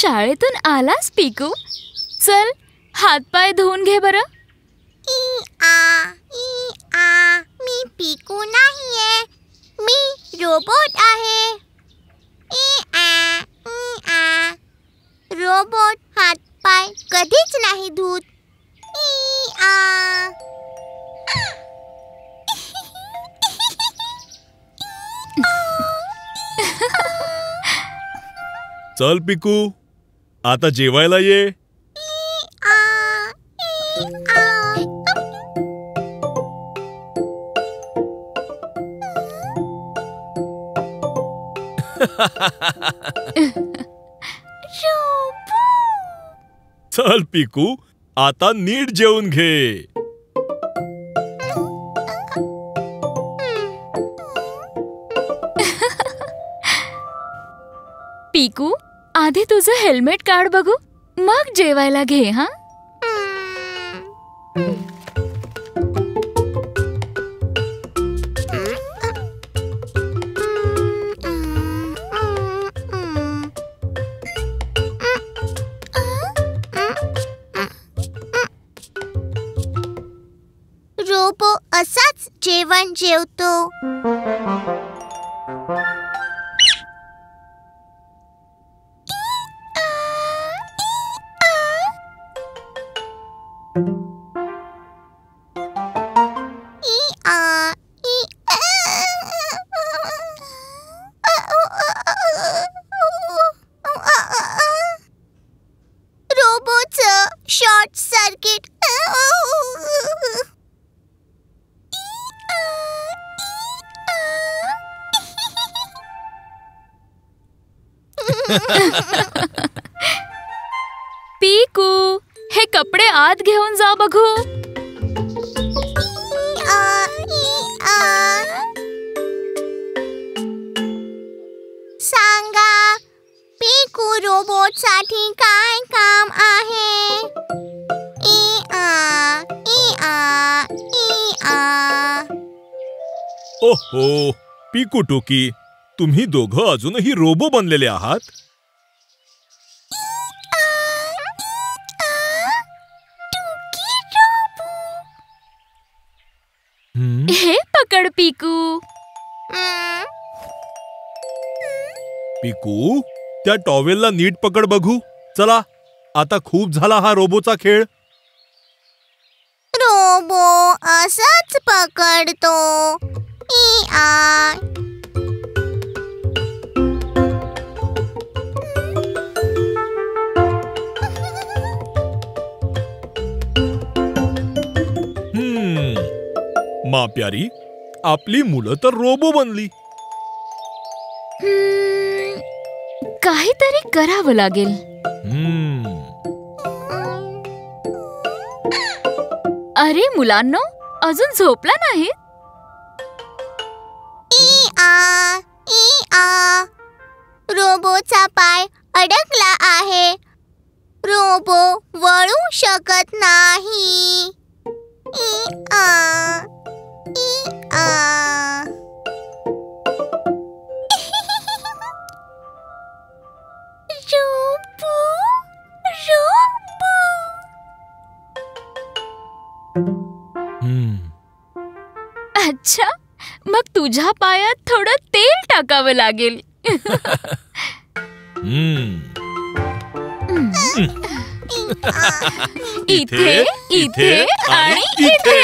शाळेतून आलास पिकू? चल हातपाय धुवून घे बरं. मी पिकू नाहीये, मी रोबोट आहे. रोबोट हातपाय कधीच नाही धुत. चल पिकू, आता जेवायला ये. चल पिकू, आता नीट जेवून घे. पिकू, आधी तुझं हेल्मेट काढ बघू, मग जेवायला घे. हा रोबो असाच जेवण जेवतो. रोबोचं शॉर्ट सर्किट. पिकू, हे कपडे आत घेऊन जा बघू. सांगा, पिकू रोबोट साठी काय काम आहे? ओहो पिकू टोकी, तुम्ही दोघं अजूनही रोबो बनलेले आहात. हे पकड पिकू. पिकू, त्या टॉवेलला नीट पकड बघू. चला, आता खूप झाला हा रोबोचा खेळ. रोबो असंच पकडतो. मा प्यारी, आपली मुलं तर रोबो बनली. काहीतरी करावं लागेल. अरे मुलांनो, अजून झोपला नाही? रोबोचा पाय अडकला आहे. रोबो वळू शकत नाही. अच्छा, मग तुझ्या पायात थोडं तेल टाकावं लागेल. इथे, इथे आणि इथे.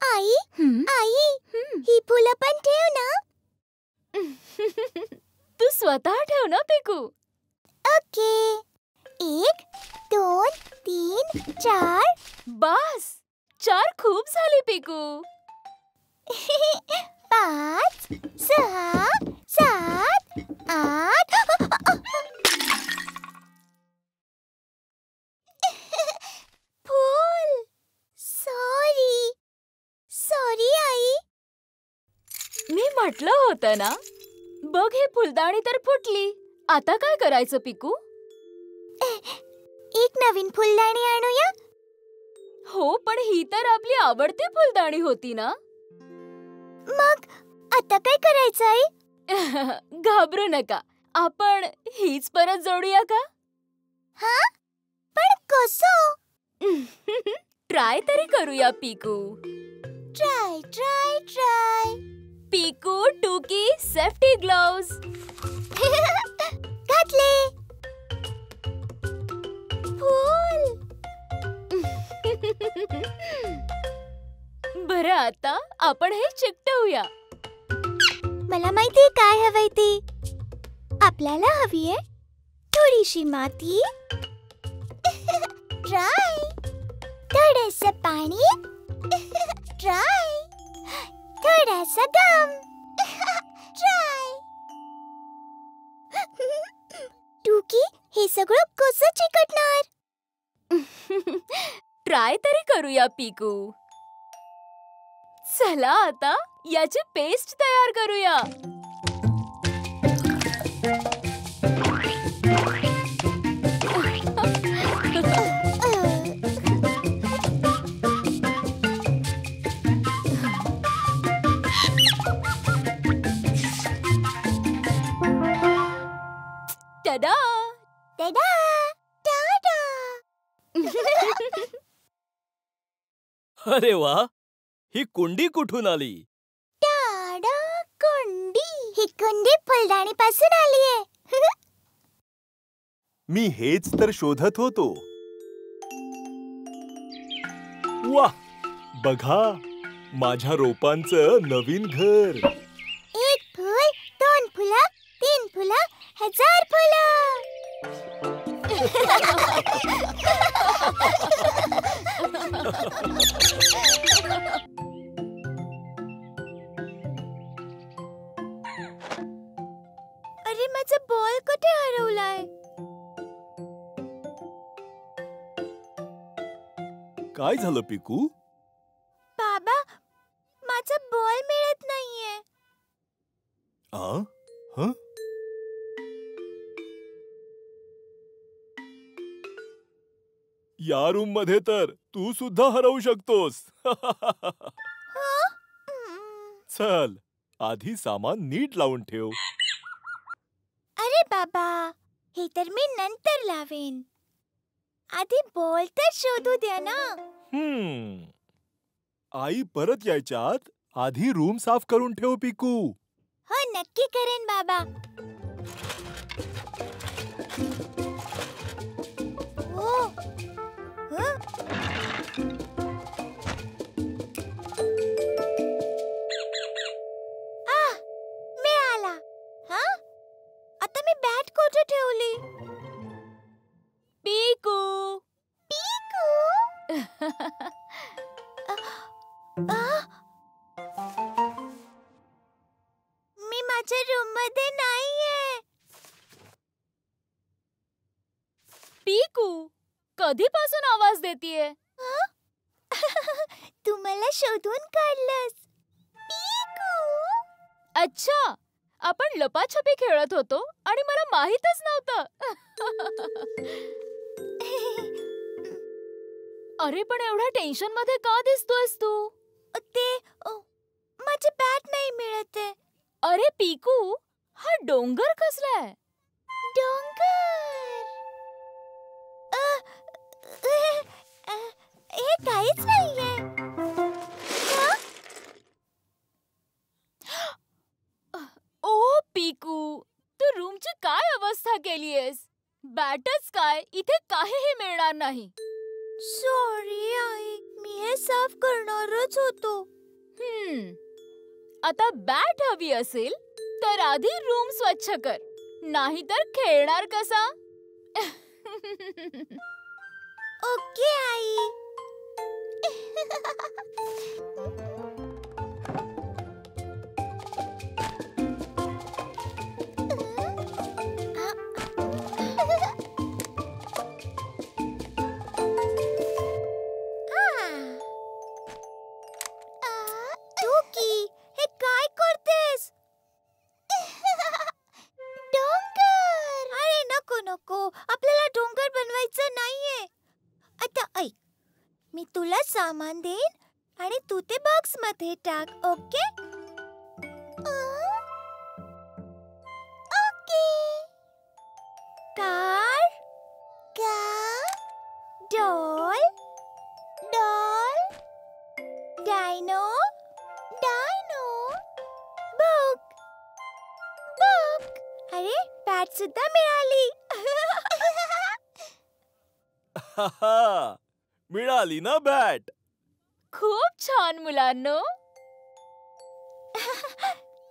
आई, आई, ही फुलं पण ठेव ना. तू स्वतः ठेव ना पिकू. ओके. 1, 2, 3, 4. बस, 4 खूप झाली पिकू. 5, 6, 7, 8. फूल. Sorry, sorry I. मी म्हटलं होतं ना. बघ, ही फुलदाणी तर फुटली. आता काय करायचं पिकू? एक नवीन फुलदाणी आणूया. हो, पण ही तर आपली आवडती फुलदाणी होती ना. मग आता काय करायचं आई? घाबरू नका, आपण हीच परत जोडूया का? हा? पण कसं? ट्राय तरी करूया Piku. Try try try. Piku, Tuki, safety gloves. घातले. फूल. बरं, आता आपण हे चिकटवूया. मला माहितीये काय हवंय ती. आपल्याला हवीये थोडीशी माती. ट्राय. थोडंसं पाणी. ट्राय. थोडासा गम. ट्राय. टुकी, हे सगळं कसं चिकटणार? ट्राय तरी करूया पिकू. चला आता याची पेस्ट तयार करूया. टडा! टडा! टाटा! अरे वा, ही कुंडी कुठून आली? टाडा कुंडी. ही कुंडी फुलदाणी पासून आलीये. मी हेच तर शोधत होतो. वा, बघा माझ्या रोपांचं नवीन घर. एक फुल, दोन फुलं, तीन फुलं, 1000 फुलं. अरे, माझा बॉल कुठे हरवलाय? काय झालं पिकू? बाबा, माझा बॉल मिळत नाहीये. हं? या रूम मध्ये तर तू सुद्धा हरवू शकतोस. चल, आधी सामान नीट लावून ठेव. अरे बाबा, हे तर मी नंतर लावेन. आधी बॉल तर शोधू द्या ना. आई परत यायच्या आत आधी रूम साफ करून ठेव पिकू. हो, नक्की करेन बाबा. हो. हं? मिळाला. हा? आता मी बॅट कुठे ठेवली? पिकू! पिकू. मी माझ्या रूम मध्ये नाहीये. पिकू, कधीपासून आवाज देतीये? हं? तू मला शोधून काढलंस. पिकू. अच्छा, आपण लपाछपी खेळत होतो आणि मला माहीतच नव्हतं. अरे, पण एवढ्या टेन्शन मध्ये का दिसतोयस तू? ते माझी बॅट नाही मिळते. अरे पिकू, हा डोंगर कसलाय? डोंगर. हे काहीच नाहीये. ओ पिकू, तू रूमची काय अवस्था केलीयस? बॅटच काय, इथे काहीही मिळणार नाही. सॉरी आई, मी हे साफ करणारच होतो. आता बॅट हवी असेल तर आधी रूम स्वच्छ कर, नाहीतर खेळणार कसा? Okay I. टुकी, हे काय करतेस? डोंगर. अरे नको नको, आपल्याला डोंगर बनवायचं नाहीये. मी तुला सामान देईन आणि तू ते बॉक्स मध्ये टाक. Okay okay. Car doll dino book. अरे बॅट सुद्धा मिळाली. मिळाली ना बॅट. खूप छान मुलांनो.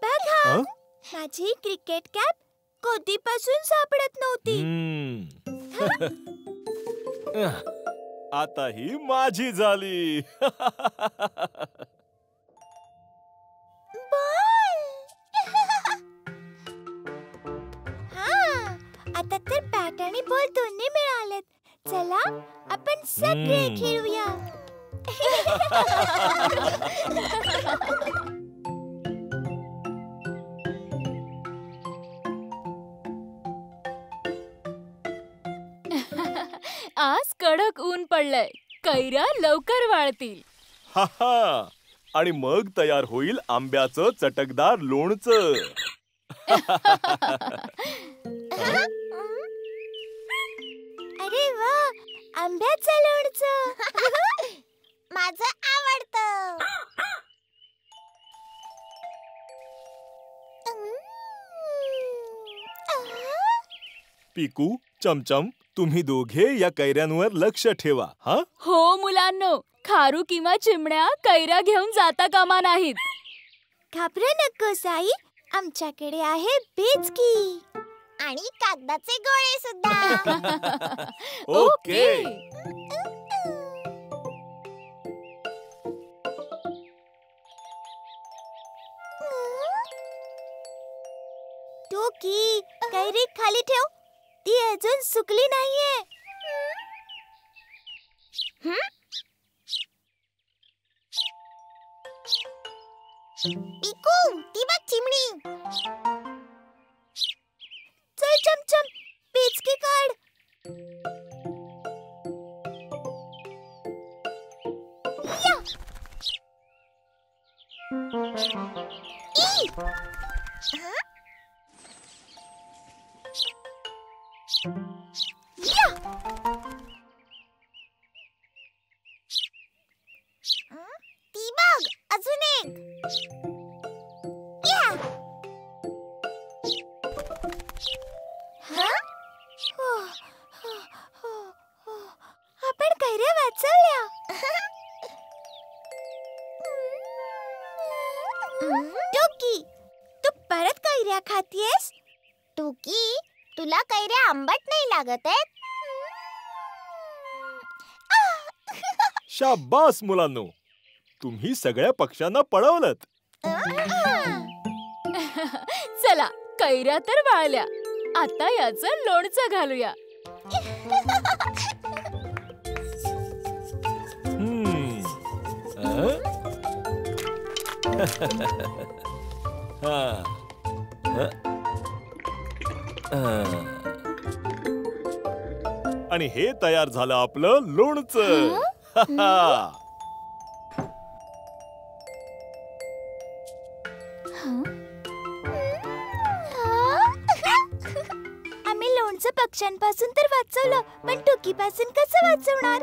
बघा, हं? माझी क्रिकेट कॅप कधीपासून सापडत नव्हती. आता ही माझी झाली. बॉल. हा, आता तर बॅट आणि बॉल दोन्ही मिळालेत. चला आपण सगळे खेळूया. आज कडक ऊन पडलंय. कैऱ्या लवकर वाळतील. हा. आणि मग तयार होईल आंब्याचं चटकदार लोणचं. अरे वा, आंब्याचं लोणचं. माझं आवडतं. पिकू, चमचम, तुम्ही दोघे या कैऱ्यांवर लक्ष ठेवा. हा. हो मुलांनो, खारू किंवा चिमण्या कैऱ्या घेऊन जाता कामा नाहीत. घाबरू नकोस आई, आमच्याकडे आहे बिचकी आणि कागदाचे गोळे सुद्धा. ओके. टोकी, कैरी खाली ठेव. ती अजून सुकली नाहीये. पिकू, ती बघ चिमणी. चल चमचम, पिचकी काढ. या. ई. हा? या. ती बघ, अजून एक. या. हा? आपण कैऱ्या वाचवल्या. टोकी, तू परत कैऱ्या खातीयस? टोकी, तुला कैऱ्या आंबट नाही लागत आहेत? शाबास मुलांनो, तुम्ही सगळ्या पक्ष्यांना पळवलत. चला, कैऱ्या तर वाळल्या. आता याचं लोणचं घालूया. आणि हे तयार झालं आपलं लोणचं. आम्ही लोणचं पक्ष्यांपासून तर वाचवलं, पण टोकीपासून कसं वाचवणार?